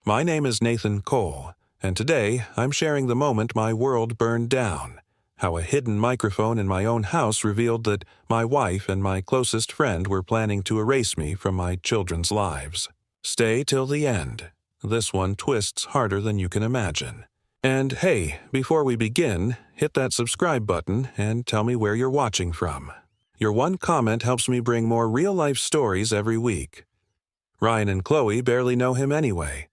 My name is Nathan Cole, and today I'm sharing the moment my world burned down, how a hidden microphone in my own house revealed that my wife and my closest friend were planning to erase me from my children's lives. Stay till the end. This one twists harder than you can imagine. And hey, before we begin, hit that subscribe button and tell me where you're watching from. Your one comment helps me bring more real-life stories every week. Ryan and Chloe barely know him anyway.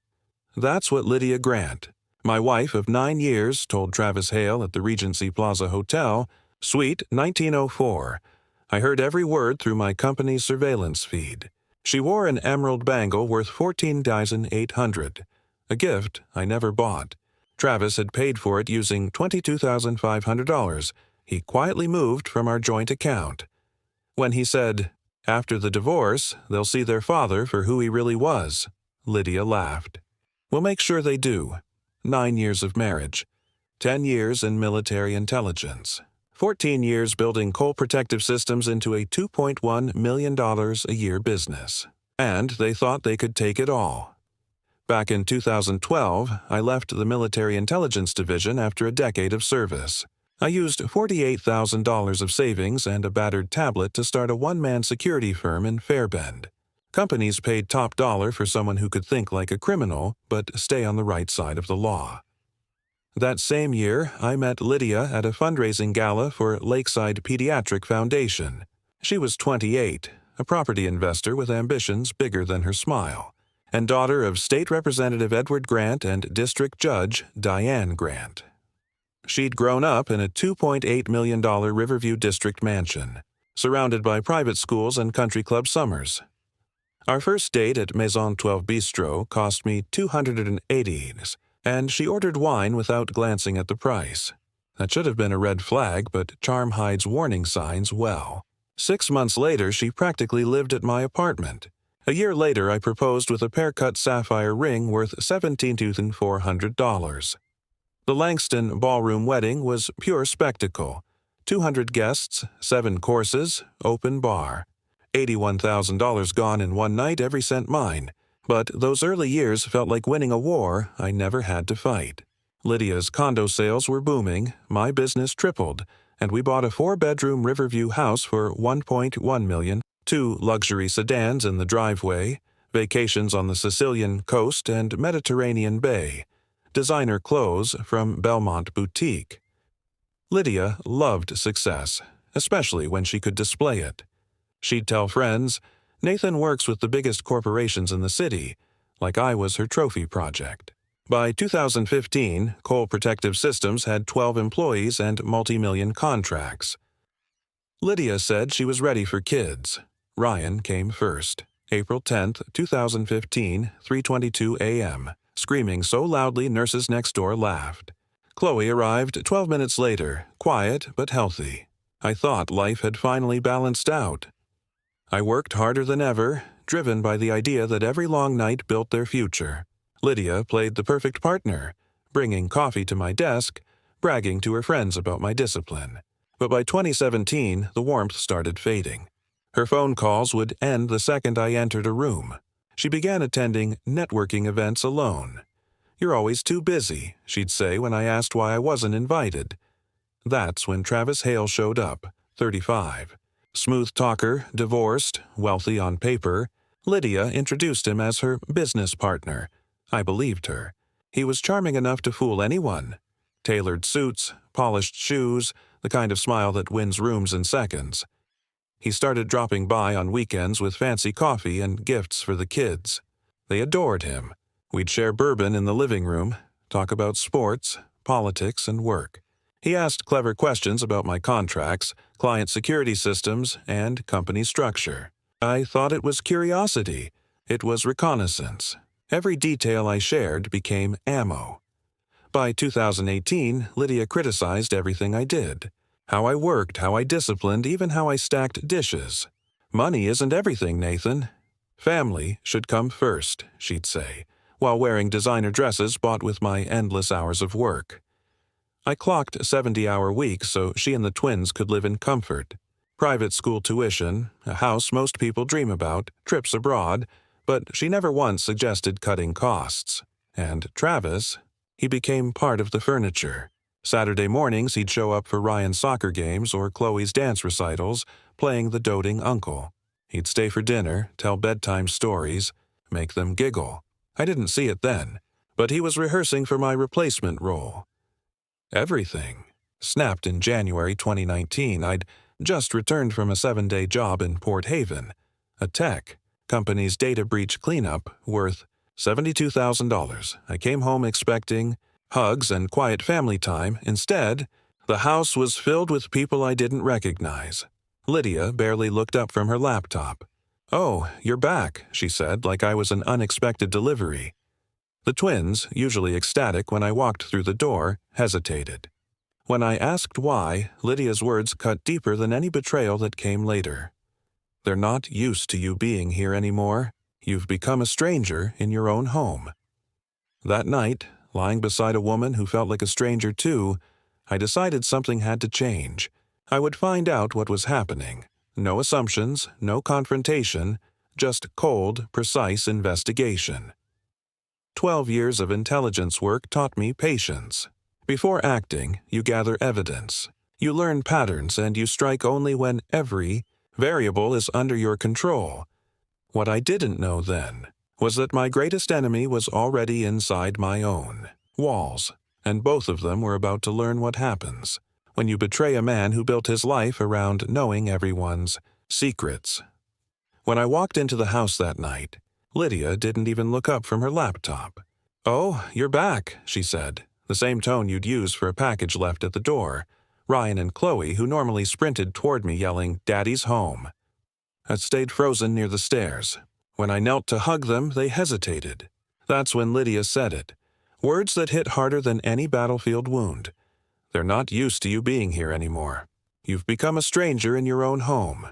That's what Lydia Grant, my wife of 9 years, told Travis Hale at the Regency Plaza Hotel, Suite 1904. I heard every word through my company's surveillance feed. She wore an emerald bangle worth $14,800, a gift I never bought. Travis had paid for it using $22,500 he quietly moved from our joint account. When he said, "After the divorce, they'll see their father for who he really was," Lydia laughed. We'll make sure they do. 9 years of marriage, 10 years in military intelligence, 14 years building Cole Protective Systems into a $2.1 million a year business. And they thought they could take it all. Back in 2012, I left the Military Intelligence Division after a decade of service. I used $48,000 of savings and a battered tablet to start a one-man security firm in Fairbend. Companies paid top dollar for someone who could think like a criminal but stay on the right side of the law. That same year, I met Lydia at a fundraising gala for Lakeside Pediatric Foundation. She was 28, a property investor with ambitions bigger than her smile, and daughter of State Representative Edward Grant and District Judge Diane Grant. She'd grown up in a $2.8 million Riverview District mansion, surrounded by private schools and country club summers. Our first date at Maison 12 Bistro cost me $280, and she ordered wine without glancing at the price. That should have been a red flag, but charm hides warning signs well. 6 months later, she practically lived at my apartment. A year later, I proposed with a pear-cut sapphire ring worth $17,400. The Langston ballroom wedding was pure spectacle. 200 guests, 7 courses, open bar. $81,000 gone in one night, every cent mine. But those early years felt like winning a war I never had to fight. Lydia's condo sales were booming, my business tripled, and we bought a 4-bedroom Riverview house for $1.1 million, 2 luxury sedans in the driveway, vacations on the Sicilian coast and Mediterranean Bay, designer clothes from Belmont Boutique. Lydia loved success, especially when she could display it. She'd tell friends, "Nathan works with the biggest corporations in the city," like I was her trophy project. By 2015, Cole Protective Systems had 12 employees and multi-million contracts. Lydia said she was ready for kids. Ryan came first. April 10, 2015, 3:22 a.m., screaming so loudly nurses next door laughed. Chloe arrived 12 minutes later, quiet but healthy. I thought life had finally balanced out. I worked harder than ever, driven by the idea that every long night built their future. Lydia played the perfect partner, bringing coffee to my desk, bragging to her friends about my discipline. But by 2017, the warmth started fading. Her phone calls would end the second I entered a room. She began attending networking events alone. "You're always too busy," she'd say when I asked why I wasn't invited. That's when Travis Hale showed up, 35. Smooth talker, divorced, wealthy on paper, Lydia introduced him as her business partner. I believed her. He was charming enough to fool anyone. Tailored suits, polished shoes, the kind of smile that wins rooms in seconds. He started dropping by on weekends with fancy coffee and gifts for the kids. They adored him. We'd share bourbon in the living room, talk about sports, politics, and work. He asked clever questions about my contracts, client security systems, and company structure. I thought it was curiosity. It was reconnaissance. Every detail I shared became ammo. By 2018, Lydia criticized everything I did. How I worked, how I disciplined, even how I stacked dishes. "Money isn't everything, Nathan. Family should come first," she'd say, while wearing designer dresses bought with my endless hours of work. I clocked 70-hour weeks so she and the twins could live in comfort. Private school tuition, a house most people dream about, trips abroad, but she never once suggested cutting costs. And Travis, he became part of the furniture. Saturday mornings he'd show up for Ryan's soccer games or Chloe's dance recitals, playing the doting uncle. He'd stay for dinner, tell bedtime stories, make them giggle. I didn't see it then, but he was rehearsing for my replacement role. Everything snapped in January 2019. I'd just returned from a 7-day job in Port Haven, a tech company's data breach cleanup worth $72,000. I came home expecting hugs and quiet family time. Instead, the house was filled with people I didn't recognize. Lydia barely looked up from her laptop. "Oh, you're back," she said, like I was an unexpected delivery. The twins, usually ecstatic when I walked through the door, hesitated. When I asked why, Lydia's words cut deeper than any betrayal that came later. "They're not used to you being here anymore. You've become a stranger in your own home." That night, lying beside a woman who felt like a stranger too, I decided something had to change. I would find out what was happening. No assumptions, no confrontation, just cold, precise investigation. 12 years of intelligence work taught me patience. Before acting, you gather evidence. You learn patterns and you strike only when every variable is under your control. What I didn't know then was that my greatest enemy was already inside my own walls, and both of them were about to learn what happens when you betray a man who built his life around knowing everyone's secrets. When I walked into the house that night, Lydia didn't even look up from her laptop. "Oh, you're back," she said, the same tone you'd use for a package left at the door. Ryan and Chloe, who normally sprinted toward me yelling, "Daddy's home," had stayed frozen near the stairs. When I knelt to hug them, they hesitated. That's when Lydia said it. Words that hit harder than any battlefield wound. "They're not used to you being here anymore. You've become a stranger in your own home."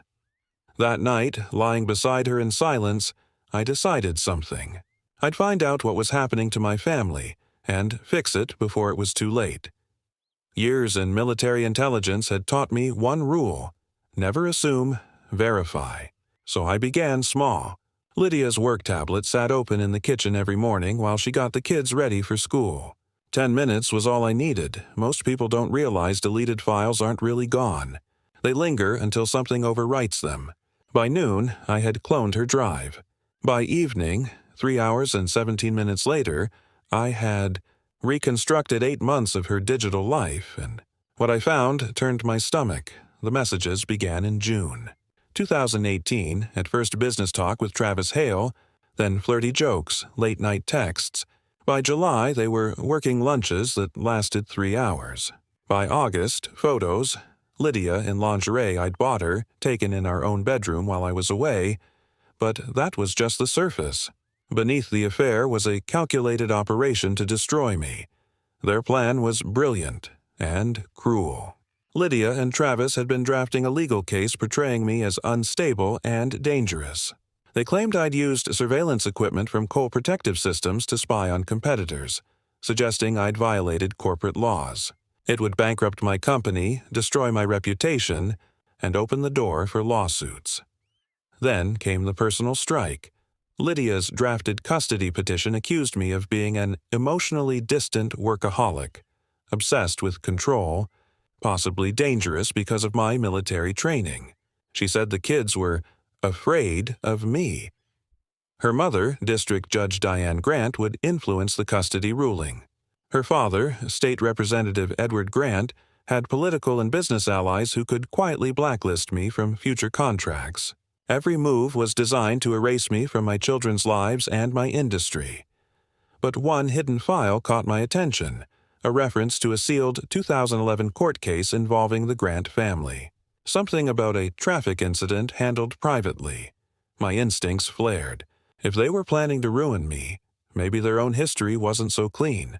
That night, lying beside her in silence, I decided something. I'd find out what was happening to my family and fix it before it was too late. Years in military intelligence had taught me one rule: never assume, verify. So I began small. Lydia's work tablet sat open in the kitchen every morning while she got the kids ready for school. 10 minutes was all I needed. Most people don't realize deleted files aren't really gone. They linger until something overwrites them. By noon, I had cloned her drive. By evening, 3 hours and 17 minutes later, I had reconstructed 8 months of her digital life, and what I found turned my stomach. The messages began in June 2018, at first business talk with Travis Hale, then flirty jokes, late-night texts. By July, they were working lunches that lasted 3 hours. By August, photos, Lydia in lingerie I'd bought her, taken in our own bedroom while I was away. But that was just the surface. Beneath the affair was a calculated operation to destroy me. Their plan was brilliant and cruel. Lydia and Travis had been drafting a legal case portraying me as unstable and dangerous. They claimed I'd used surveillance equipment from Cole Protective Systems to spy on competitors, suggesting I'd violated corporate laws. It would bankrupt my company, destroy my reputation, and open the door for lawsuits. Then came the personal strike. Lydia's drafted custody petition accused me of being an emotionally distant workaholic, obsessed with control, possibly dangerous because of my military training. She said the kids were afraid of me. Her mother, District Judge Diane Grant, would influence the custody ruling. Her father, State Representative Edward Grant, had political and business allies who could quietly blacklist me from future contracts. Every move was designed to erase me from my children's lives and my industry. But one hidden file caught my attention, a reference to a sealed 2011 court case involving the Grant family. Something about a traffic incident handled privately. My instincts flared. If they were planning to ruin me, maybe their own history wasn't so clean.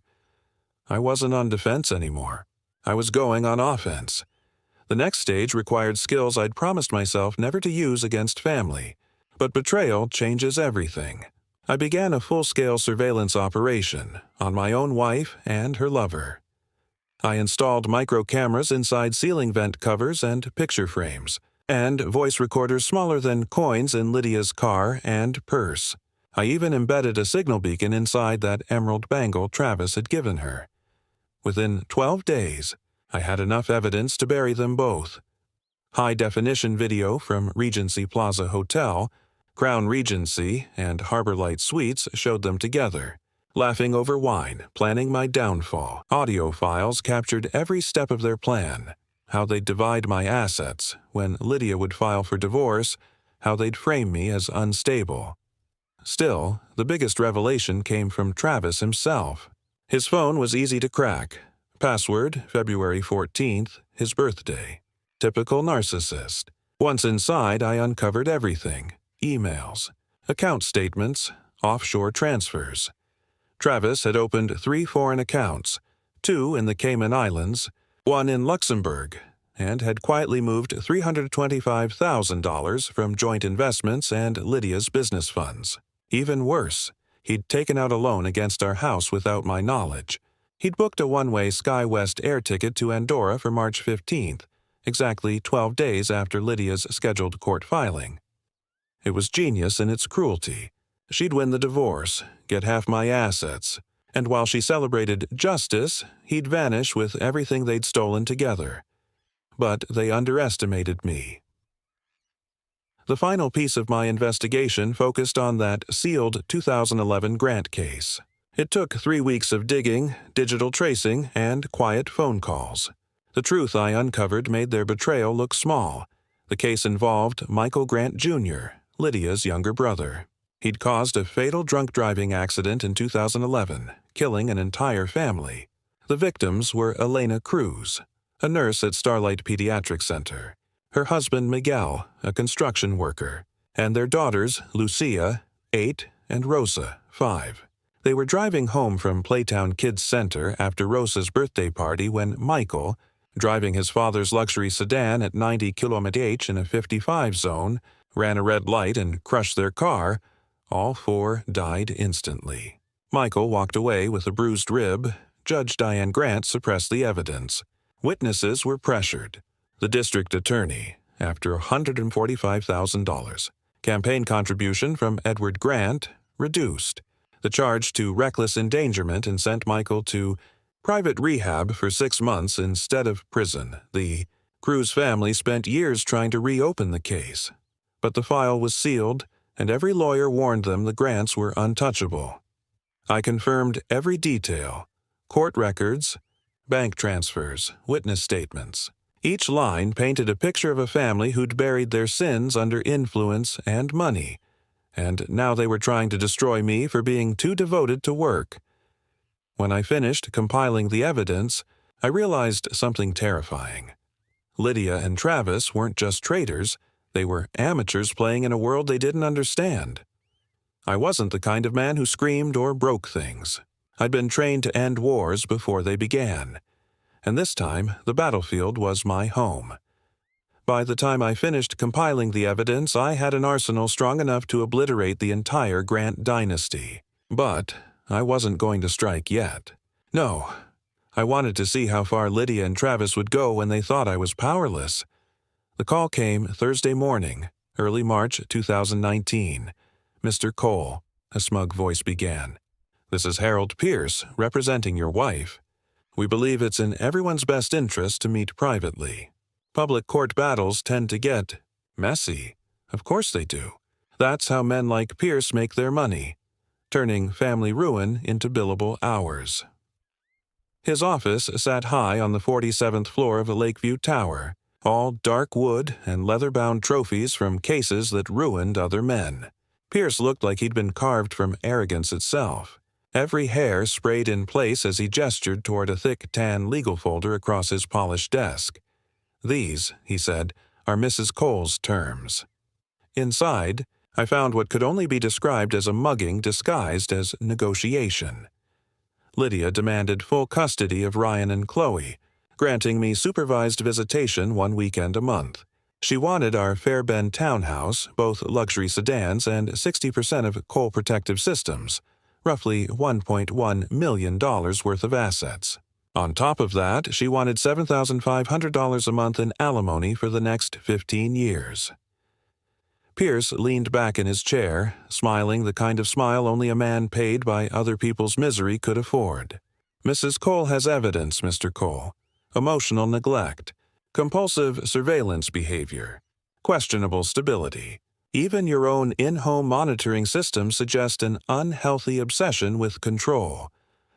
I wasn't on defense anymore. I was going on offense. The next stage required skills I'd promised myself never to use against family. But betrayal changes everything. I began a full-scale surveillance operation on my own wife and her lover. I installed micro cameras inside ceiling vent covers and picture frames, and voice recorders smaller than coins in Lydia's car and purse. I even embedded a signal beacon inside that emerald bangle Travis had given her. Within 12 days, I had enough evidence to bury them both. High-definition video from Regency Plaza Hotel, Crown Regency, and Harbor Light Suites showed them together, laughing over wine, planning my downfall. Audio files captured every step of their plan, how they'd divide my assets, when Lydia would file for divorce, how they'd frame me as unstable. Still, the biggest revelation came from Travis himself. His phone was easy to crack. Password, February 14th, his birthday. Typical narcissist. Once inside, I uncovered everything. Emails, account statements, offshore transfers. Travis had opened 3 foreign accounts, 2 in the Cayman Islands, 1 in Luxembourg, and had quietly moved $325,000 from joint investments and Lydia's business funds. Even worse, he'd taken out a loan against our house without my knowledge. He'd booked a one-way SkyWest air ticket to Andorra for March 15th, exactly 12 days after Lydia's scheduled court filing. It was genius in its cruelty. She'd win the divorce, get half my assets, and while she celebrated justice, he'd vanish with everything they'd stolen together. But they underestimated me. The final piece of my investigation focused on that sealed 2011 grant case. It took 3 weeks of digging, digital tracing, and quiet phone calls. The truth I uncovered made their betrayal look small. The case involved Michael Grant Jr., Lydia's younger brother. He'd caused a fatal drunk driving accident in 2011, killing an entire family. The victims were Elena Cruz, a nurse at Starlight Pediatric Center, her husband Miguel, a construction worker, and their daughters Lucia, 8, and Rosa, 5. They were driving home from Playtown Kids Center after Rosa's birthday party when Michael, driving his father's luxury sedan at 90 km/h in a 55 zone, ran a red light and crushed their car. All 4 died instantly. Michael walked away with a bruised rib. Judge Diane Grant suppressed the evidence. Witnesses were pressured. The district attorney, after $145,000. Campaign contribution from Edward Grant, reduced. The charge to reckless endangerment and sent Michael to private rehab for 6 months instead of prison. The Cruz family spent years trying to reopen the case, but the file was sealed, and every lawyer warned them the Grants were untouchable. I confirmed every detail: court records, bank transfers, witness statements. Each line painted a picture of a family who'd buried their sins under influence and money, and now they were trying to destroy me for being too devoted to work. When I finished compiling the evidence, I realized something terrifying. Lydia and Travis weren't just traitors, they were amateurs playing in a world they didn't understand. I wasn't the kind of man who screamed or broke things. I'd been trained to end wars before they began, and this time the battlefield was my home. By the time I finished compiling the evidence, I had an arsenal strong enough to obliterate the entire Grant dynasty. But I wasn't going to strike yet. No, I wanted to see how far Lydia and Travis would go when they thought I was powerless. The call came Thursday morning, early March 2019. "Mr. Cole," a smug voice began. "This is Harold Pierce, representing your wife. We believe it's in everyone's best interest to meet privately. Public court battles tend to get messy. Of course they do. That's how men like Pierce make their money, turning family ruin into billable hours." His office sat high on the 47th floor of a Lakeview tower, all dark wood and leather-bound trophies from cases that ruined other men. Pierce looked like he'd been carved from arrogance itself. Every hair sprayed in place as he gestured toward a thick tan legal folder across his polished desk. "These," he said, "are Mrs. Cole's terms." Inside, I found what could only be described as a mugging disguised as negotiation. Lydia demanded full custody of Ryan and Chloe, granting me supervised visitation 1 weekend a month. She wanted our Fairbend townhouse, both luxury sedans, and 60% of Cole Protective Systems, roughly $1.1 million worth of assets. On top of that, she wanted $7,500 a month in alimony for the next 15 years. Pierce leaned back in his chair, smiling the kind of smile only a man paid by other people's misery could afford. "Mrs. Cole has evidence, Mr. Cole. Emotional neglect, compulsive surveillance behavior, questionable stability. Even your own in-home monitoring system suggests an unhealthy obsession with control."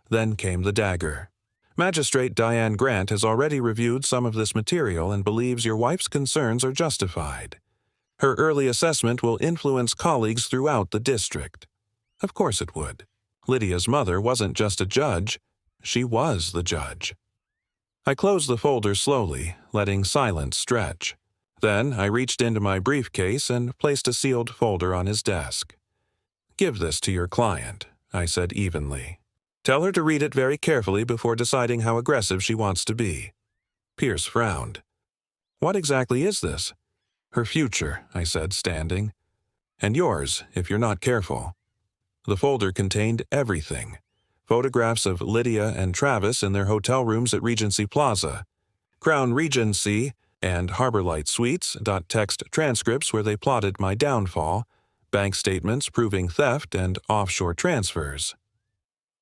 Then came the dagger. "Magistrate Diane Grant has already reviewed some of this material and believes your wife's concerns are justified. Her early assessment will influence colleagues throughout the district." Of course it would. Lydia's mother wasn't just a judge, she was the judge. I closed the folder slowly, letting silence stretch. Then I reached into my briefcase and placed a sealed folder on his desk. "Give this to your client," I said evenly. "Tell her to read it very carefully before deciding how aggressive she wants to be." Pierce frowned. "What exactly is this?" "Her future," I said, standing. "And yours, if you're not careful." The folder contained everything. Photographs of Lydia and Travis in their hotel rooms at Regency Plaza, Crown Regency and Harborlight Suites .text transcripts where they plotted my downfall, bank statements proving theft and offshore transfers.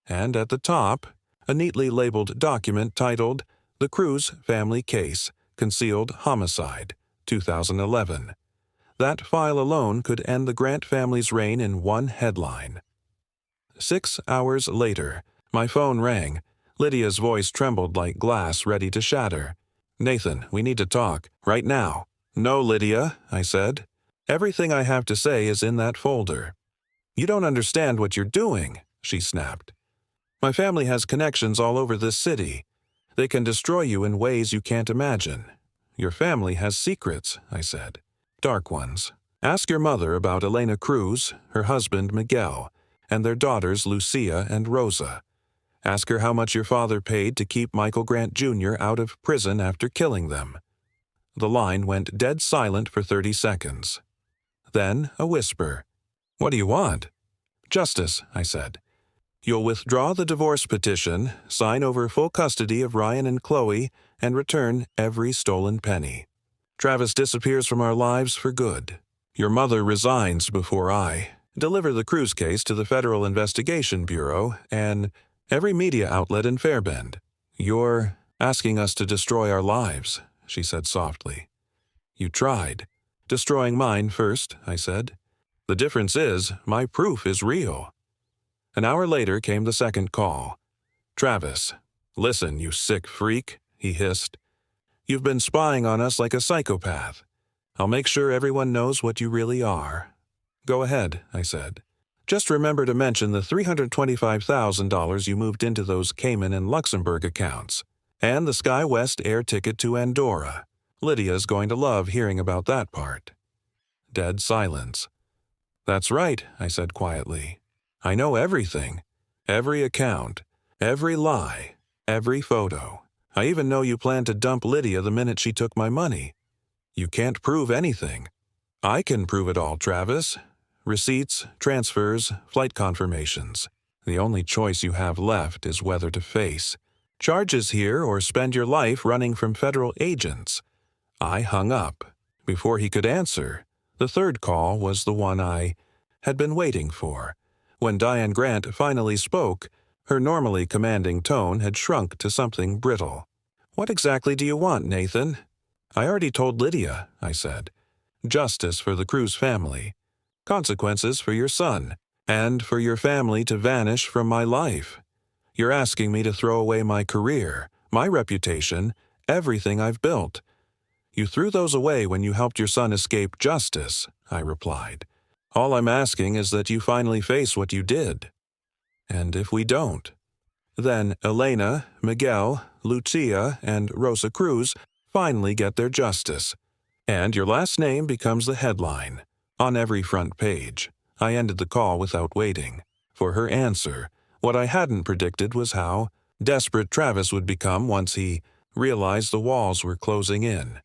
And at the top, a neatly labeled document titled "The Cruz Family Case, Concealed Homicide, 2011. That file alone could end the Grant family's reign in one headline. 6 hours later, my phone rang. Lydia's voice trembled like glass ready to shatter. "Nathan, we need to talk, right now." "No, Lydia," I said. "Everything I have to say is in that folder." "You don't understand what you're doing," she snapped. "My family has connections all over this city. They can destroy you in ways you can't imagine." "Your family has secrets," I said. "Dark ones. Ask your mother about Elena Cruz, her husband Miguel, and their daughters Lucia and Rosa. Ask her how much your father paid to keep Michael Grant Jr. out of prison after killing them." The line went dead silent for 30 seconds. Then a whisper. "What do you want?" "Justice," I said. "You'll withdraw the divorce petition, sign over full custody of Ryan and Chloe, and return every stolen penny. Travis disappears from our lives for good. Your mother resigns before I deliver the Cruz case to the Federal Investigation Bureau and every media outlet in Fairbend. You're asking us to destroy our lives," she said softly. "You tried. Destroying mine first," I said. "The difference is, my proof is real." An hour later came the second call. "Travis." "Listen, you sick freak," he hissed. "You've been spying on us like a psychopath. I'll make sure everyone knows what you really are." "Go ahead," I said. "Just remember to mention the $325,000 you moved into those Cayman and Luxembourg accounts, and the SkyWest air ticket to Andorra. Lydia's going to love hearing about that part." Dead silence. "That's right," I said quietly. "I know everything. Every account, every lie, every photo. I even know you planned to dump Lydia the minute she took my money. You can't prove anything. I can prove it all, Travis. Receipts, transfers, flight confirmations. The only choice you have left is whether to face charges here or spend your life running from federal agents." I hung up. Before he could answer, the third call was the one I had been waiting for. When Diane Grant finally spoke, her normally commanding tone had shrunk to something brittle. "What exactly do you want, Nathan?" "I already told Lydia," I said. "Justice for the Cruz family. Consequences for your son, and for your family to vanish from my life. You're asking me to throw away my career, my reputation, everything I've built." "You threw those away when you helped your son escape justice," I replied. "All I'm asking is that you finally face what you did." "And if we don't?" "Then Elena, Miguel, Lucia, and Rosa Cruz finally get their justice. And your last name becomes the headline on every front page." I ended the call without waiting for her answer. What I hadn't predicted was how desperate Travis would become once he realized the walls were closing in.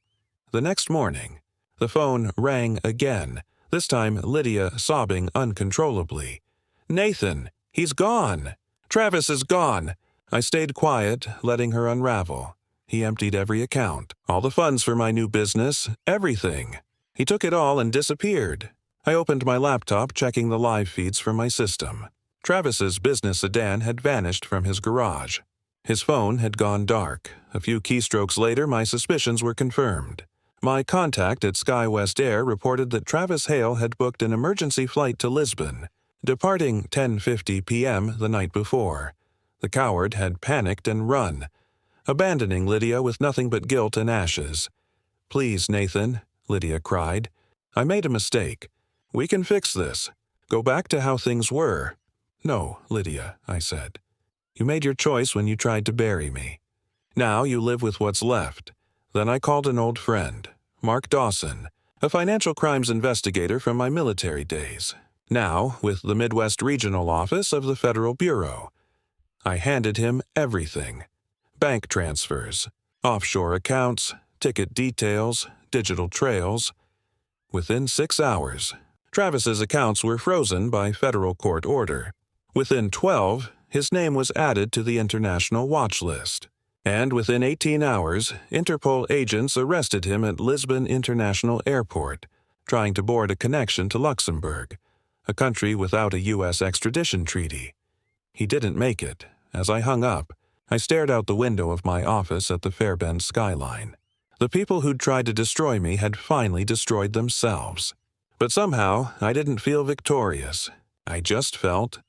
The next morning, the phone rang again, this time Lydia sobbing uncontrollably. "Nathan, he's gone! Travis is gone!" I stayed quiet, letting her unravel. "He emptied every account, all the funds for my new business, everything. He took it all and disappeared. I opened my laptop, checking the live feeds from my system. Travis's business sedan had vanished from his garage. His phone had gone dark. A few keystrokes later, my suspicions were confirmed. My contact at SkyWest Air reported that Travis Hale had booked an emergency flight to Lisbon, departing 10:50 p.m. the night before. The coward had panicked and run, abandoning Lydia with nothing but guilt and ashes. "Please, Nathan," Lydia cried. "I made a mistake. We can fix this. Go back to how things were." "No, Lydia," I said. "You made your choice when you tried to bury me. Now you live with what's left." Then I called an old friend, Mark Dawson, a financial crimes investigator from my military days, now with the Midwest Regional Office of the Federal Bureau. I handed him everything: bank transfers, offshore accounts, ticket details, digital trails. Within 6 hours, Travis's accounts were frozen by federal court order. Within 12, his name was added to the international watch list. And within 18 hours, Interpol agents arrested him at Lisbon International Airport, trying to board a connection to Luxembourg, a country without a U.S. extradition treaty. He didn't make it. As I hung up, I stared out the window of my office at the Fairbenz skyline. The people who'd tried to destroy me had finally destroyed themselves. But somehow, I didn't feel victorious. I just felt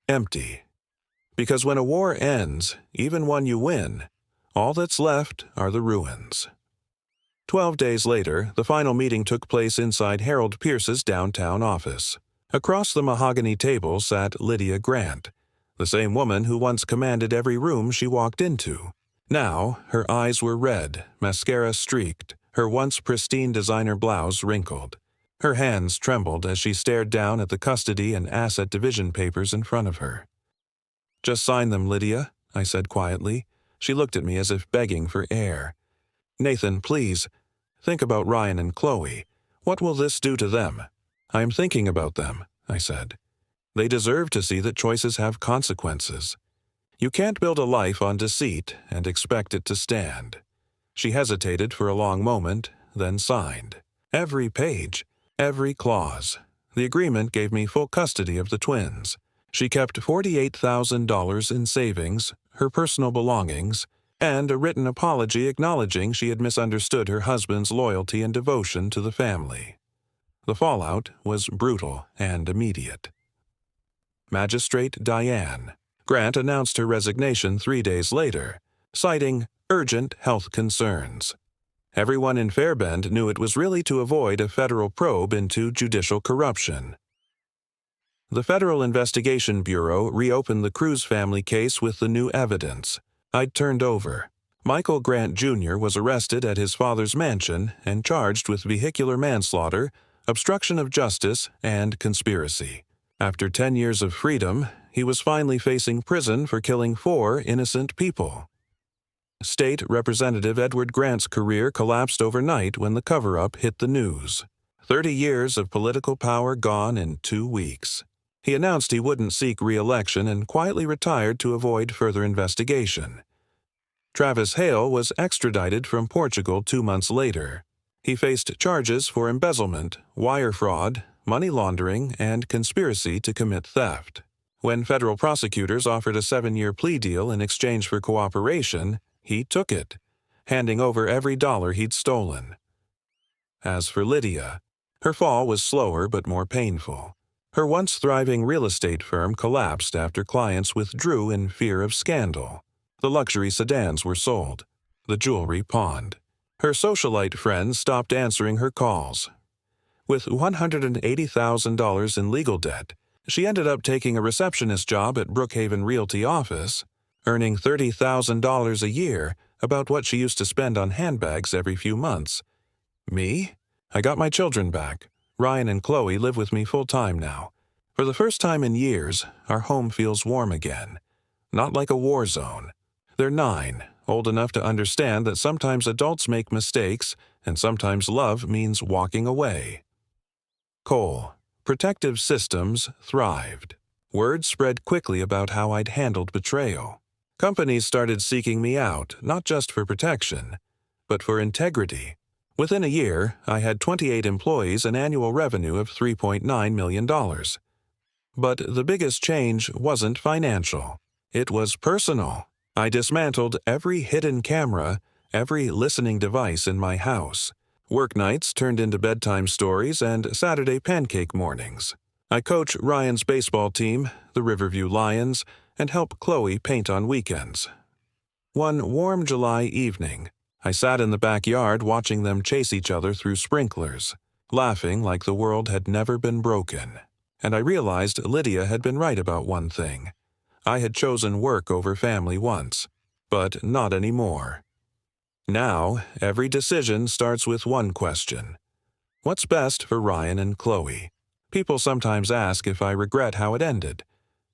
empty. Because when a war ends, even one you win, all that's left are the ruins. 12 days later, the final meeting took place inside Harold Pierce's downtown office. Across the mahogany table sat Lydia Grant, the same woman who once commanded every room she walked into. Now, her eyes were red, mascara streaked, her once pristine designer blouse wrinkled. Her hands trembled as she stared down at the custody and asset division papers in front of her. "Just sign them, Lydia," I said quietly. She looked at me as if begging for air. "Nathan, please, think about Ryan and Chloe. What will this do to them?" "I am thinking about them," I said. "They deserve to see that choices have consequences. You can't build a life on deceit and expect it to stand." She hesitated for a long moment, then signed. Every page, every clause. The agreement gave me full custody of the twins. She kept $48,000 in savings, her personal belongings, and a written apology acknowledging she had misunderstood her husband's loyalty and devotion to the family. The fallout was brutal and immediate. Magistrate Diane Grant announced her resignation 3 days later, citing urgent health concerns. Everyone in Fairbend knew it was really to avoid a federal probe into judicial corruption. The Federal Investigation Bureau reopened the Cruz family case with the new evidence I'd turned over. Michael Grant Jr. was arrested at his father's mansion and charged with vehicular manslaughter, obstruction of justice, and conspiracy. After 10 years of freedom, he was finally facing prison for killing 4 innocent people. State Representative Edward Grant's career collapsed overnight when the cover-up hit the news. 30 years of political power gone in 2 weeks. He announced he wouldn't seek re-election and quietly retired to avoid further investigation. Travis Hale was extradited from Portugal 2 months later. He faced charges for embezzlement, wire fraud, money laundering, and conspiracy to commit theft. When federal prosecutors offered a 7-year plea deal in exchange for cooperation, he took it, handing over every dollar he'd stolen. As for Lydia, her fall was slower but more painful. Her once thriving real estate firm collapsed after clients withdrew in fear of scandal. The luxury sedans were sold, the jewelry pawned. Her socialite friends stopped answering her calls. With $180,000 in legal debt, she ended up taking a receptionist job at Brookhaven Realty office, earning $30,000 a year, about what she used to spend on handbags every few months. Me? I got my children back. Ryan and Chloe live with me full-time now. For the first time in years, our home feels warm again. Not like a war zone. They're 9, old enough to understand that sometimes adults make mistakes, and sometimes love means walking away. Cole. Protective systems thrived. Word spread quickly about how I'd handled betrayal. Companies started seeking me out, not just for protection, but for integrity. Within a year, I had 28 employees and annual revenue of $3.9 million. But the biggest change wasn't financial. It was personal. I dismantled every hidden camera, every listening device in my house. Work nights turned into bedtime stories and Saturday pancake mornings. I coach Ryan's baseball team, the Riverview Lions, and help Chloe paint on weekends. One warm July evening, I sat in the backyard watching them chase each other through sprinklers, laughing like the world had never been broken. And I realized Lydia had been right about one thing. I had chosen work over family once, but not anymore. Now, every decision starts with one question. What's best for Ryan and Chloe? People sometimes ask if I regret how it ended.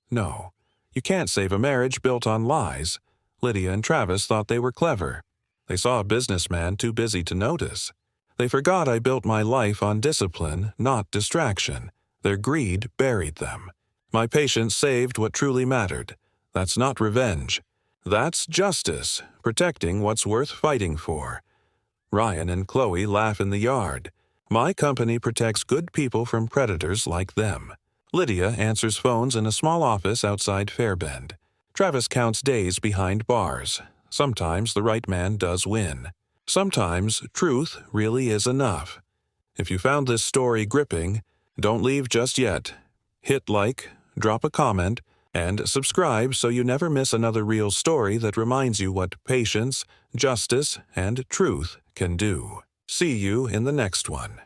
No, you can't save a marriage built on lies. Lydia and Travis thought they were clever. They saw a businessman too busy to notice. They forgot I built my life on discipline, not distraction. Their greed buried them. My patience saved what truly mattered. That's not revenge. That's justice, protecting what's worth fighting for. Ryan and Chloe laugh in the yard. My company protects good people from predators like them. Lydia answers phones in a small office outside Fairbend. Travis counts days behind bars. Sometimes the right man does win. Sometimes truth really is enough. If you found this story gripping, don't leave just yet. Hit like, drop a comment, and subscribe so you never miss another real story that reminds you what patience, justice, and truth can do. See you in the next one.